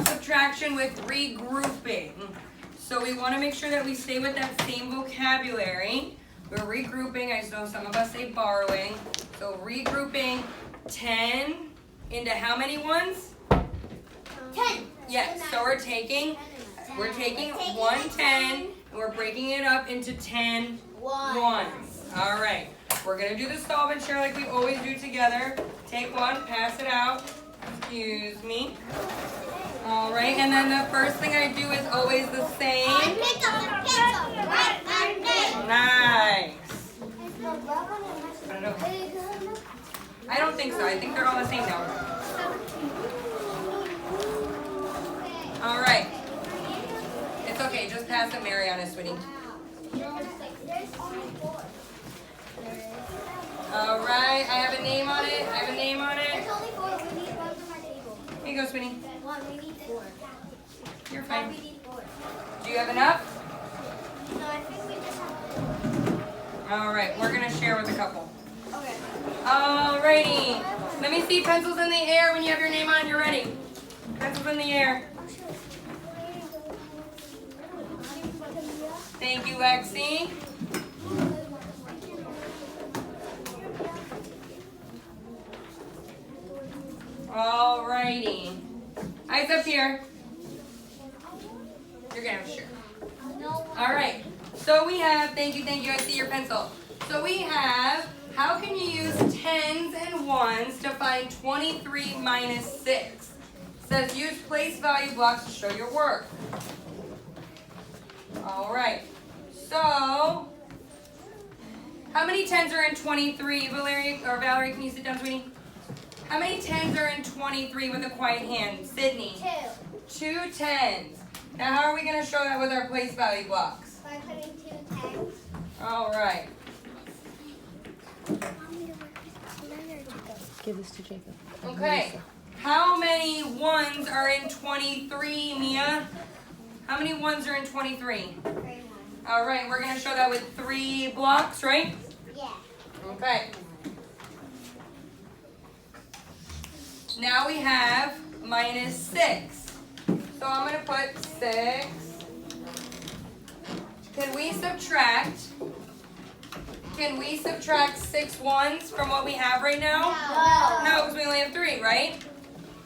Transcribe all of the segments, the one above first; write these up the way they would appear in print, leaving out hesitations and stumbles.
off subtraction with regrouping. So we want to make sure that we stay with that same vocabulary. We're regrouping. I know some of us say borrowing. So regrouping 10 into how many ones? 10. Yes, so we're taking 110 and we're breaking it up into 10 ones. All right, we're gonna do the solve and share like we always do together. Take one, pass it out. Excuse me. All right, and then the first thing I do is always the same. Nice. I don't think so. I think they're all the same now. All right. It's okay. Just pass it, Mariana, sweetie. All right. I have a name on it. I have a name on it. There's only 4. We need 1 for my table. Here you go, sweetie. 1. We need 4. You're fine. We need 4. Do you have enough? No, I think we just have 4. All right. We're going to share with a couple. Okay. All righty. Let me see pencils in the air when you have your name on. You're ready. Pencils in the air. Thank you, Lexi. All righty. Eyes up here. You're going to have to share. All right. So we have, thank you. I see your pencil. So we have, how can you use 10s and 1s to find 23 minus 6? It says use place value blocks to show your work. All right. So, how many 10s are in 23? Valerie, can you sit down, sweetie? How many 10s are in 23 with a quiet hand? Sydney? 2. 2 10s. Now, how are we going to show that with our place value blocks? By putting 2 10s. All right. Give this to Jacob. Okay. How many 1s are in 23, Mia? How many 1s are in 23? 3 1. All right, we're going to show that with 3 blocks, right? Yeah. Okay. Now we have minus 6. So I'm going to put 6. Can we subtract 6 1s from what we have right now? No, because we only have 3, right?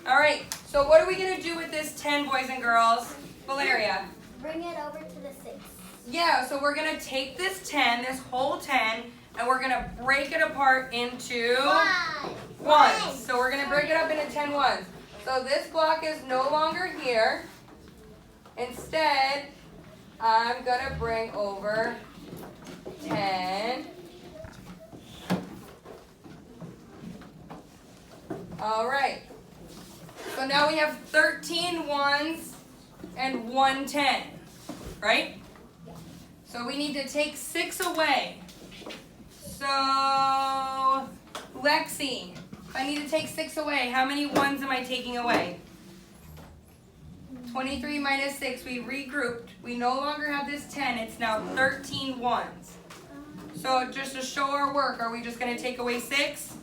All right, so what are we going to do with this 10, boys and girls? Valeria? Bring it over to the 6. Yeah, so we're going to take this 10, this whole 10, and we're going to break it apart into 1s. So we're going to break it up into 10 1s. So this block is no longer here. Instead, I'm going to bring over 10. All right. So now we have 13 1s and 1 10, right? So we need to take 6 away. So, Lexi, if I need to take 6 away, how many 1s am I taking away? 23 minus 6, we regrouped. We no longer have this 10, it's now 13 1s. So just to show our work, are we just going to take away 6?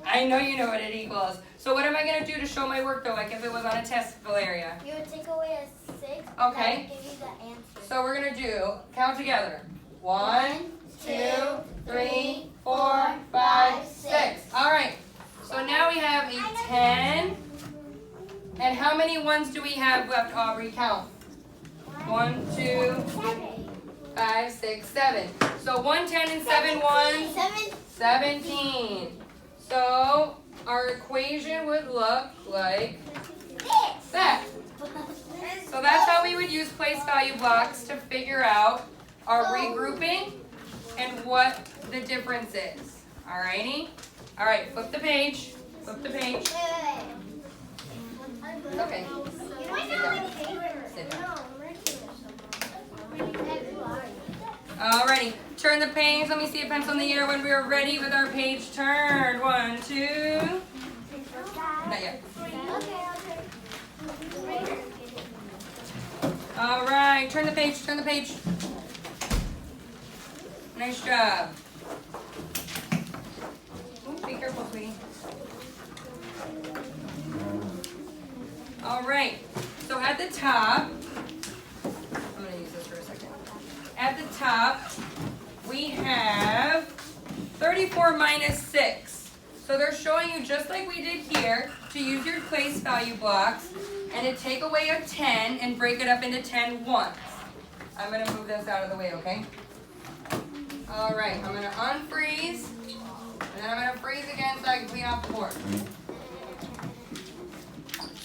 I know you know what it equals. So what am I going to do to show my work though, like if it was on a test, Valeria? You would take away a 6. Okay. And give you the answer. So we're going to do, count together. 1, 2, 3, 4, 5, 6. All right. So now we have a 10. And how many 1s do we have left, Aubrey? Count. 1, 2, 5, 6, 7. So 1 10 and 7 1s. 17. So our equation would look like that. So that's how we would use place value blocks to figure out our regrouping and what the difference is. Alrighty? Alright, flip the page. Flip the page. Okay. Sit down. Alrighty, turn the page. Let me see a pencil in the air when we are ready with our page turned. 1, 2. Not yet. Alright, turn the page, turn the page. Nice job. Ooh, be careful, sweetie. All right, so at the top, I'm gonna use this for a second. At the top, we have 34 minus 6. So they're showing you, just like we did here, to use your place value blocks and to take away a 10 and break it up into 10 ones. I'm gonna move this out of the way, okay? All right, I'm gonna unfreeze, and then I'm gonna freeze again so I can clean off the board.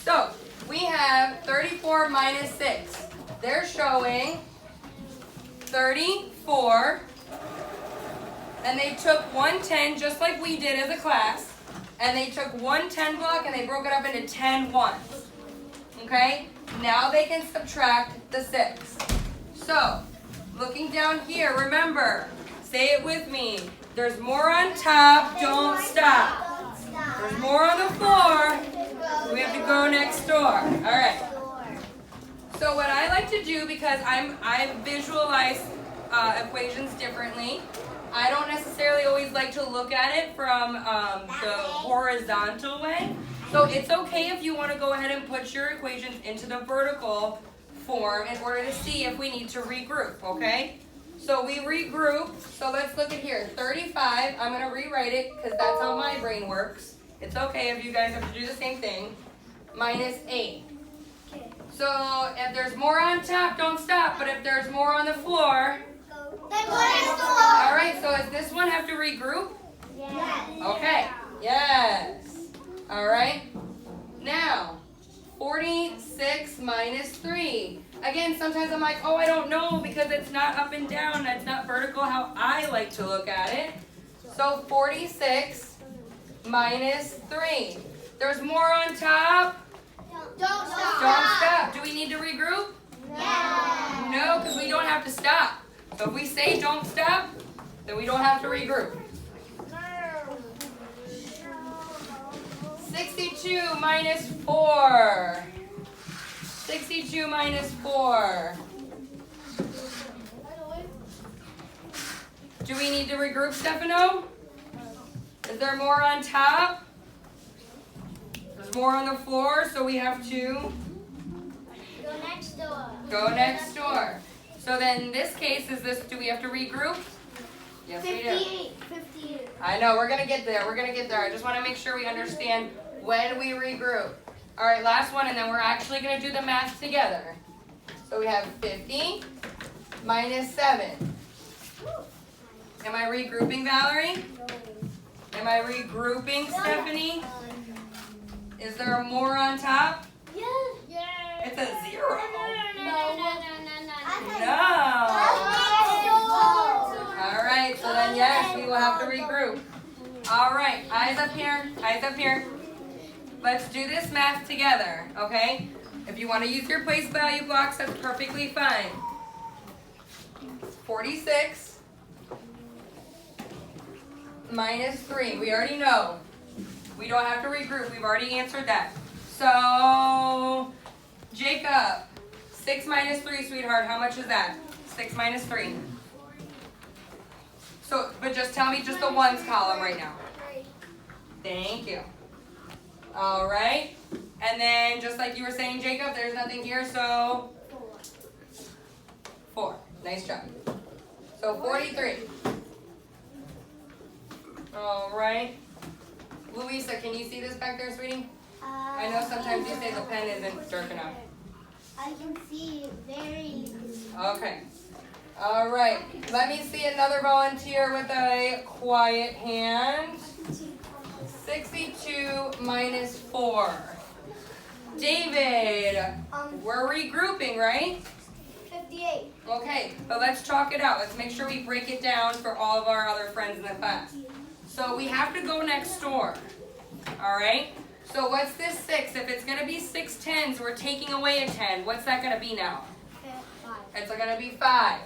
So, we have 34 minus 6. They're showing 34, and they took 110 just like we did as a class, and they took one 10 block and they broke it up into 10 ones. Okay? Now they can subtract the 6. So, looking down here, remember, say it with me. There's more on top, don't stop. There's more on the floor, so we have to go next door. All right. So what I like to do, because I visualize equations differently, I don't necessarily always like to look at it from the horizontal way. So it's okay if you want to go ahead and put your equations into the vertical form in order to see if we need to regroup, okay? So we regroup. So let's look at here. 35, I'm going to rewrite it because that's how my brain works. It's okay if you guys have to do the same thing. Minus 8. So if there's more on top, don't stop. But if there's more on the floor, then go next door. all right, so does this one have to regroup? Yes. Okay, yes. All right, now 46 minus 3. Again, sometimes I'm like, oh, I don't know because it's not up and down. That's not vertical how I like to look at it. So 46 minus 3. There's more on top. Don't stop. Don't stop. Do we need to regroup? Yes. No, because we don't have to stop. So if we say don't stop, then we don't have to regroup. 62 minus 4. 62 minus 4. Do we need to regroup, Stefano? Is there more on top? There's more on the floor, so we have to Go next door. go next door. So then in this case, do we have to regroup? Yes, we do. 58. I know, we're going to get there. We're going to get there. I just want to make sure we understand when we regroup. All right, last one, and then we're actually going to do the math together. So we have 50 minus 7. Am I regrouping, Valerie? Am I regrouping, Stephanie? Is there more on top? Yes. It's a 0. No. No. All right, so then yes, we will have to regroup. All right, eyes up here, eyes up here. Let's do this math together, okay? If you want to use your place value blocks, that's perfectly fine. 46 minus 3, we already know. We don't have to regroup, we've already answered that. So, Jacob, 6 minus 3, sweetheart, how much is that? 6 minus 3. So, but just tell me just the ones column right now. Thank you. All right. And then, just like you were saying, Jacob, there's nothing here, so 4. Nice job. So 43. All right. Louisa, can you see this back there, sweetie? I know sometimes you say the pen isn't dark enough. I can see very little. Okay. All right. Let me see another volunteer with a quiet hand. 62 minus 4. David, we're regrouping, right? 58. Okay, but let's chalk it out. Let's make sure we break it down for all of our other friends in the class. So we have to go next door. All right? So what's this 6? If it's going to be 6 tens, we're taking away a 10. What's that going to be now? 5. It's going to be 5.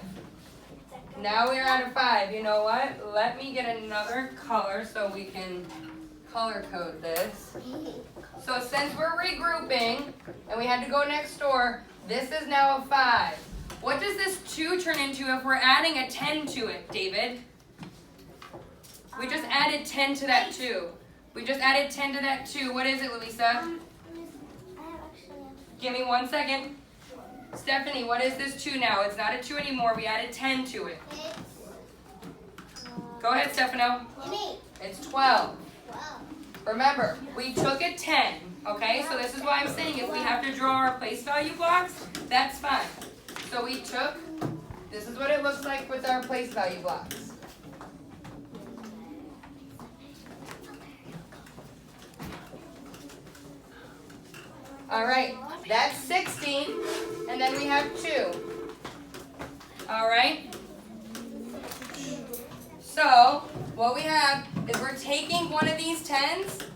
Now we're at a 5. You know what? Let me get another color so we can color code this. So since we're regrouping and we had to go next door, this is now a 5. What does this 2 turn into if we're adding a 10 to it, David? We just added 10 to that 2. We just added 10 to that 2. What is it, Louisa? I have actually Give me 1 second. Stephanie, what is this 2 now? It's not a 2 anymore. We added 10 to it. Go ahead, Stefano. It's 12. Remember, we took a 10, okay? So this is why I'm saying if we have to draw our place value blocks, that's fine. So we took, this is what it looks like with our place value blocks. All right, that's 16, and then we have 2. All right? So, what we have is we're taking one of these 10s,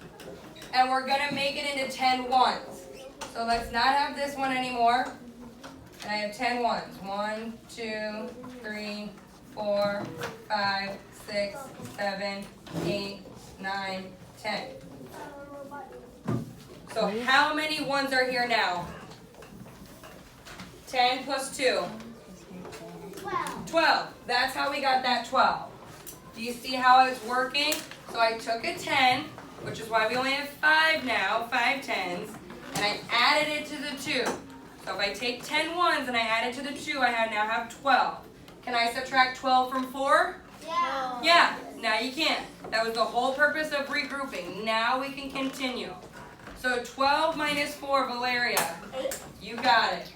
and we're going to make it into 10 ones. So let's not have this one anymore. And I have 10 ones. 1, 2, 3, 4, 5, 6, 7, 8, 9, 10. So how many ones are here now? 10 plus 2. 12. That's how we got that 12. Do you see how it's working? So I took a 10, which is why we only have 5 now, 5 10s, and I added it to the 2. So if I take 10 ones and I add it to the 2, I now have 12. Can I subtract 12 from 4? Yeah. Yeah, now you can't. That was the whole purpose of regrouping. Now we can continue. So 12 minus 4, Valeria. 8. You got it.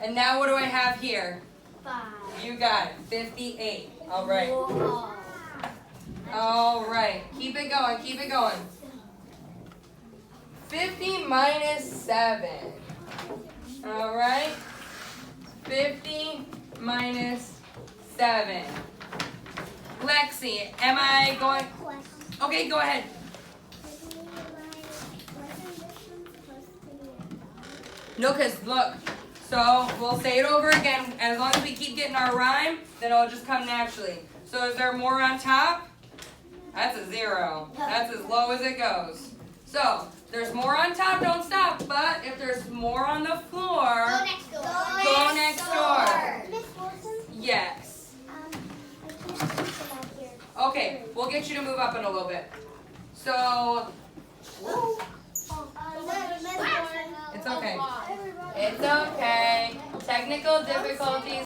And now what do I have here? 5. You got it. 58. All right. Whoa. All right. Keep it going. Keep it going. 50 minus 7. All right. 50 minus 7. Lexi, am I going? Okay, go ahead. No, because look. So we'll say it over again. As long as we keep getting our rhyme, then it'll just come naturally. So is there more on top? That's a 0. That's as low as it goes. So there's more on top, don't stop. But if there's more on the floor, Go next door. Go next door. Miss Wilson, yes. I can't see about here. Okay, we'll get you to move up in a little bit. So it's okay. It's okay. Technical difficulties.